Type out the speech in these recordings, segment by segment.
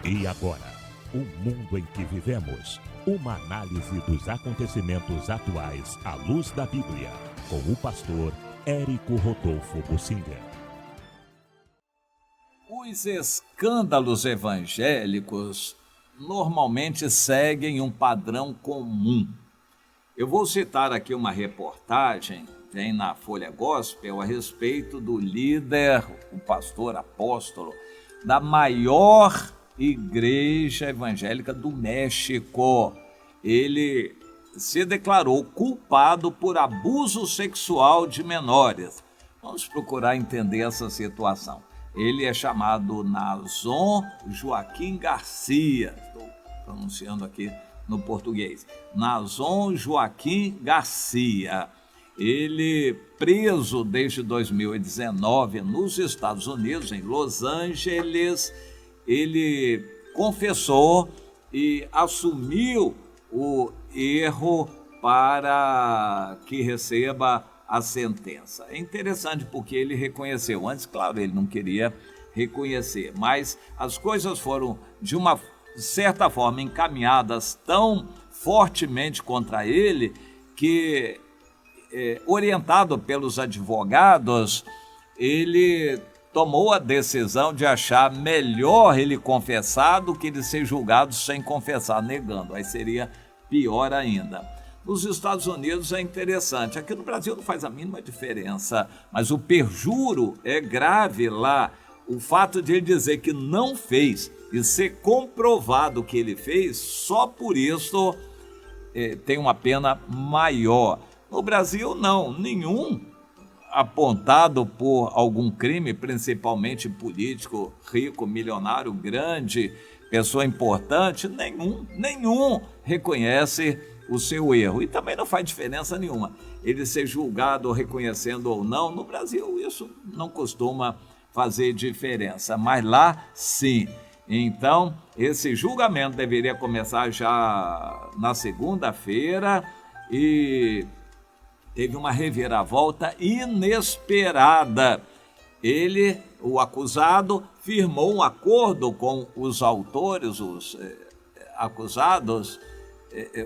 E agora, o mundo em que vivemos. Uma análise dos acontecimentos atuais à luz da Bíblia, com o pastor Érico Rodolfo Bussinger. Os escândalos evangélicos normalmente seguem um padrão comum. Eu vou citar aqui uma reportagem, tem na Folha Gospel, a respeito do líder, o pastor apóstolo, da maior igreja evangélica do México. Ele se declarou culpado por abuso sexual de menores. Vamos procurar entender essa situação. Ele é chamado Nason Joaquim Garcia. Estou pronunciando aqui no português. Nason Joaquim Garcia. Ele, preso desde 2019 nos Estados Unidos, em Los Angeles, ele confessou e assumiu o erro para que receba a sentença. É interessante porque ele reconheceu. Antes, claro, ele não queria reconhecer, mas as coisas foram, de uma certa forma, encaminhadas tão fortemente contra ele que, orientado pelos advogados, ele tomou a decisão de achar melhor ele confessar do que ele ser julgado sem confessar, negando. Aí seria pior ainda. Nos Estados Unidos é interessante. Aqui no Brasil não faz a mínima diferença, mas o perjuro é grave lá. O fato de ele dizer que não fez e ser comprovado que ele fez, só por isso tem uma pena maior. No Brasil, não. Nenhum apontado por algum crime, principalmente político, rico, milionário, grande, pessoa importante, nenhum reconhece o seu erro. E também não faz diferença nenhuma ele ser julgado reconhecendo ou não. No Brasil isso não costuma fazer diferença, mas lá sim. Então, esse julgamento deveria começar já na segunda-feira e teve uma reviravolta inesperada. Ele, o acusado, firmou um acordo com os autores, os acusados,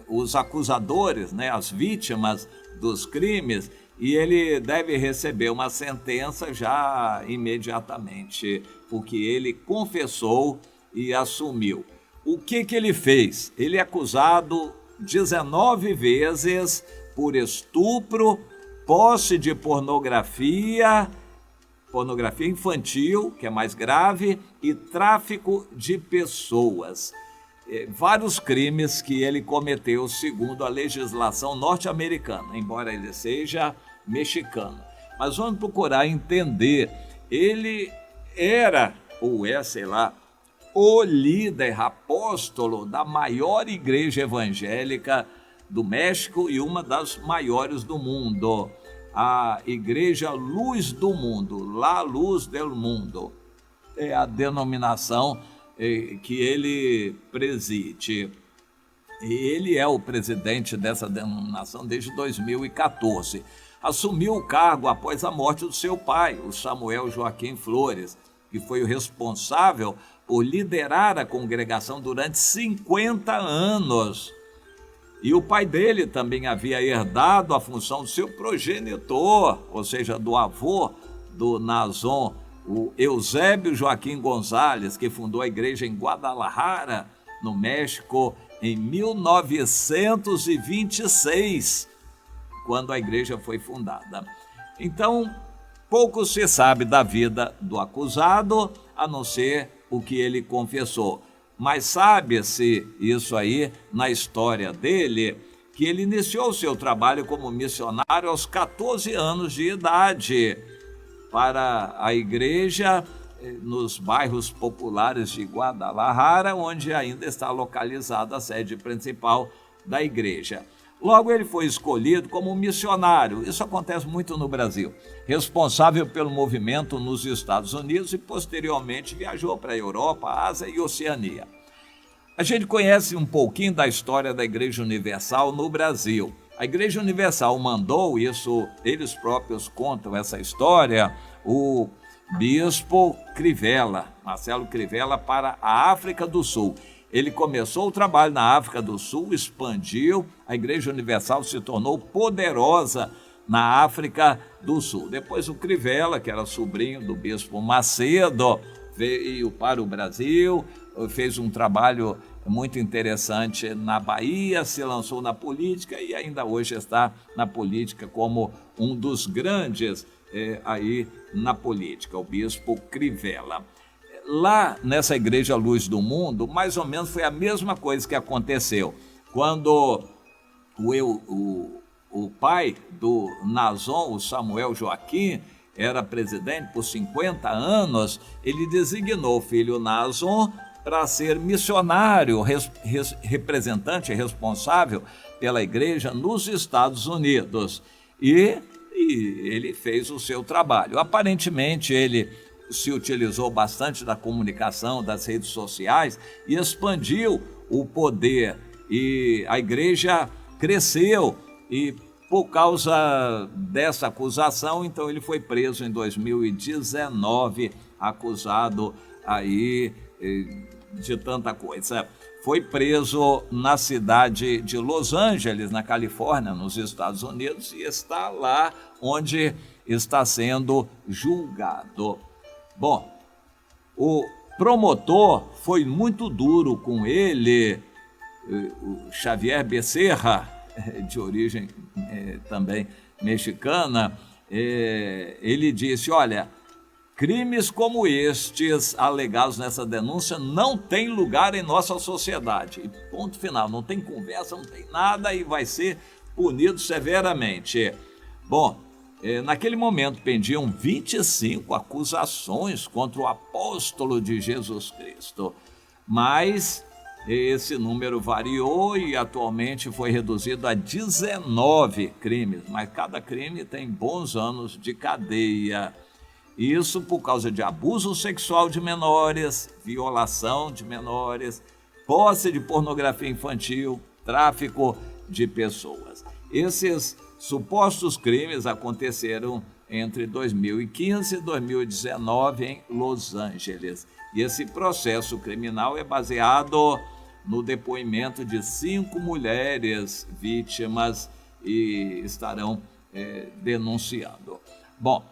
os acusadores, né, as vítimas dos crimes, e ele deve receber uma sentença já imediatamente, porque ele confessou e assumiu. O que ele fez? Ele é acusado 19 vezes por estupro, posse de pornografia infantil, que é mais grave, e tráfico de pessoas. Vários crimes que ele cometeu segundo a legislação norte-americana, embora ele seja mexicano. Mas vamos procurar entender. Ele era, ou é, sei lá, o líder apóstolo da maior igreja evangélica do México e uma das maiores do mundo, a Igreja Luz do Mundo, La Luz del Mundo, é a denominação que ele preside. Ele é o presidente dessa denominação desde 2014. Assumiu o cargo após a morte do seu pai, o Samuel Joaquim Flores, que foi o responsável por liderar a congregação durante 50 anos. E o pai dele também havia herdado a função do seu progenitor, ou seja, do avô do Nason, o Eusébio Joaquim González, que fundou a igreja em Guadalajara, no México, em 1926, quando a igreja foi fundada. Então, pouco se sabe da vida do acusado, a não ser o que ele confessou. Mas sabe-se isso aí na história dele, que ele iniciou seu trabalho como missionário aos 14 anos de idade para a igreja nos bairros populares de Guadalajara, onde ainda está localizada a sede principal da igreja. Logo, ele foi escolhido como missionário. Isso acontece muito no Brasil. Responsável pelo movimento nos Estados Unidos e, posteriormente, viajou para a Europa, Ásia e Oceania. A gente conhece um pouquinho da história da Igreja Universal no Brasil. A Igreja Universal mandou, isso eles próprios contam essa história, o bispo Crivella, Marcelo Crivella, para a África do Sul. Ele começou o trabalho na África do Sul, expandiu, a Igreja Universal se tornou poderosa na África do Sul. Depois o Crivella, que era sobrinho do bispo Macedo, veio para o Brasil, fez um trabalho muito interessante na Bahia, se lançou na política e ainda hoje está na política como um dos grandes aí na política, o bispo Crivella. Lá nessa Igreja Luz do Mundo, mais ou menos foi a mesma coisa que aconteceu. Quando o pai do Nazon, o Samuel Joaquim, era presidente por 50 anos, ele designou o filho Nazon para ser missionário, representante responsável pela igreja nos Estados Unidos. E ele fez o seu trabalho. Aparentemente, ele se utilizou bastante da comunicação, das redes sociais e expandiu o poder. E a igreja cresceu e por causa dessa acusação, então ele foi preso em 2019, acusado aí de tanta coisa. Foi preso na cidade de Los Angeles, na Califórnia, nos Estados Unidos, e está lá onde está sendo julgado. Bom, o promotor foi muito duro com ele, o Xavier Becerra, de origem também mexicana, ele disse, olha, crimes como estes alegados nessa denúncia não têm lugar em nossa sociedade. E ponto final, não tem conversa, não tem nada e vai ser punido severamente. Bom, naquele momento pendiam 25 acusações contra o apóstolo de Jesus Cristo, mas esse número variou e atualmente foi reduzido a 19 crimes, mas cada crime tem bons anos de cadeia. Isso por causa de abuso sexual de menores, violação de menores, posse de pornografia infantil, tráfico de pessoas. Esses supostos crimes aconteceram entre 2015 e 2019 em Los Angeles. E esse processo criminal é baseado no depoimento de 5 mulheres vítimas e estarão denunciando. Bom,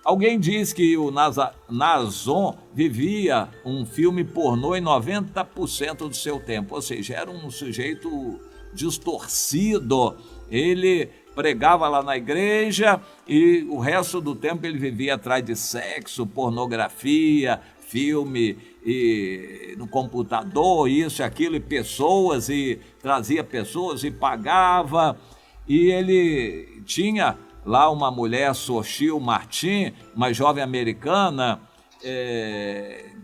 alguém diz que o Nazon vivia um filme pornô em 90% do seu tempo, ou seja, era um sujeito distorcido. Ele pregava lá na igreja e o resto do tempo ele vivia atrás de sexo, pornografia, filme e no computador, isso e aquilo, e pessoas, e trazia pessoas e pagava. E ele tinha lá uma mulher, Sochil Martin, uma jovem americana,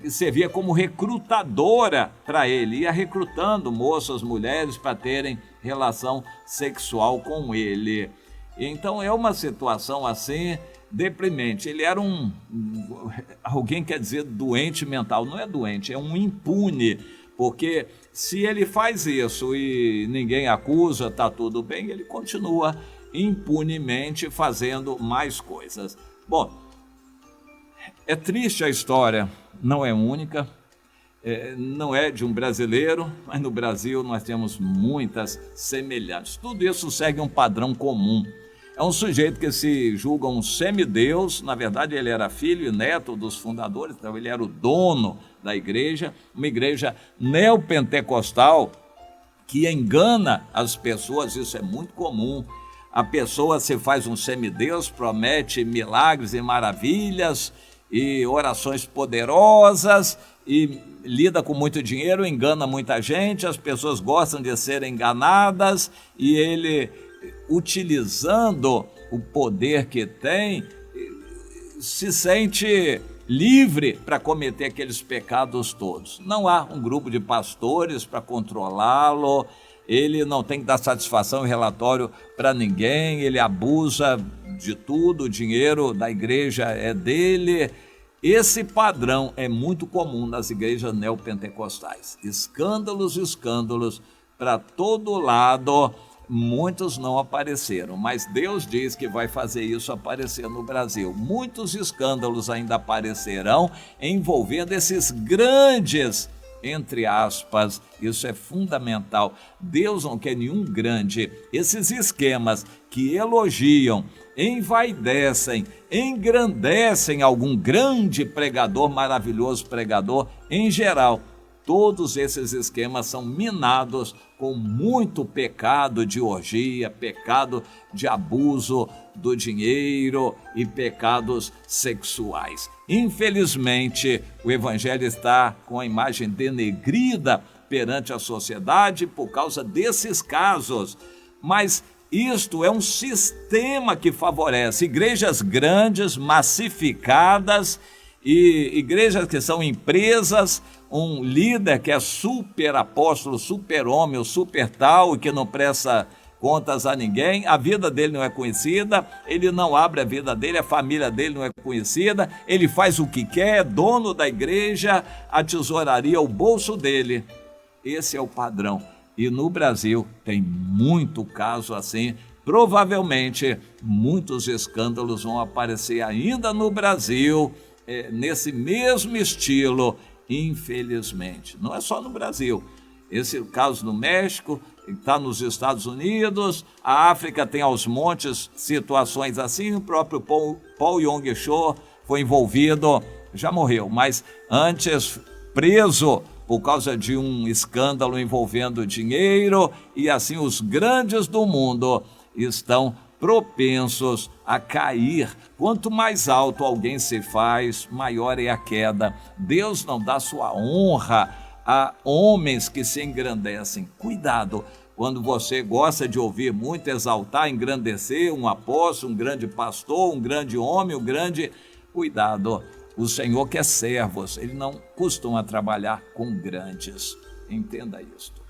que servia como recrutadora para ele, ia recrutando moças, mulheres para terem relação sexual com ele. Então é uma situação assim deprimente. Ele era alguém quer dizer doente mental, não é doente, é um impune, porque se ele faz isso e ninguém acusa, tá tudo bem, ele continua impunemente fazendo mais coisas. Bom, é triste a história, não é única, não é de um brasileiro, mas no Brasil nós temos muitas semelhantes. Tudo isso segue um padrão comum. É um sujeito que se julga um semideus, na verdade ele era filho e neto dos fundadores, então ele era o dono da igreja, uma igreja neopentecostal que engana as pessoas, isso é muito comum. A pessoa se faz um semideus, promete milagres e maravilhas e orações poderosas e lida com muito dinheiro, engana muita gente, as pessoas gostam de ser enganadas e ele, utilizando o poder que tem, se sente livre para cometer aqueles pecados todos. Não há um grupo de pastores para controlá-lo, ele não tem que dar satisfação e relatório para ninguém, ele abusa de tudo, o dinheiro da igreja é dele. Esse padrão é muito comum nas igrejas neopentecostais. Escândalos para todo lado, muitos não apareceram, mas Deus diz que vai fazer isso aparecer no Brasil. Muitos escândalos ainda aparecerão envolvendo esses grandes, entre aspas, isso é fundamental. Deus não quer nenhum grande. Esses esquemas que elogiam, envaidecem, engrandecem algum grande pregador, maravilhoso pregador, em geral, todos esses esquemas são minados com muito pecado de orgia, pecado de abuso do dinheiro e pecados sexuais. Infelizmente, o evangelho está com a imagem denegrida perante a sociedade por causa desses casos. Mas isto é um sistema que favorece igrejas grandes, massificadas, e igrejas que são empresas, um líder que é super apóstolo, super homem, super tal, e que não presta contas a ninguém, a vida dele não é conhecida, ele não abre a vida dele, a família dele não é conhecida, ele faz o que quer, é dono da igreja, a tesouraria, o bolso dele. Esse é o padrão. E no Brasil tem muito caso assim. Provavelmente muitos escândalos vão aparecer ainda no Brasil, nesse mesmo estilo, infelizmente. Não é só no Brasil. Esse caso no México, está nos Estados Unidos, a África tem aos montes situações assim. O próprio Paul Yong-cho foi envolvido, já morreu, mas antes preso por causa de um escândalo envolvendo dinheiro, e assim os grandes do mundo estão propensos a cair. Quanto mais alto alguém se faz, maior é a queda. Deus não dá sua honra a homens que se engrandecem. Cuidado, quando você gosta de ouvir muito exaltar, engrandecer um apóstolo, um grande pastor, um grande homem, um grande... Cuidado, o Senhor quer servos, ele não costuma trabalhar com grandes. Entenda isto.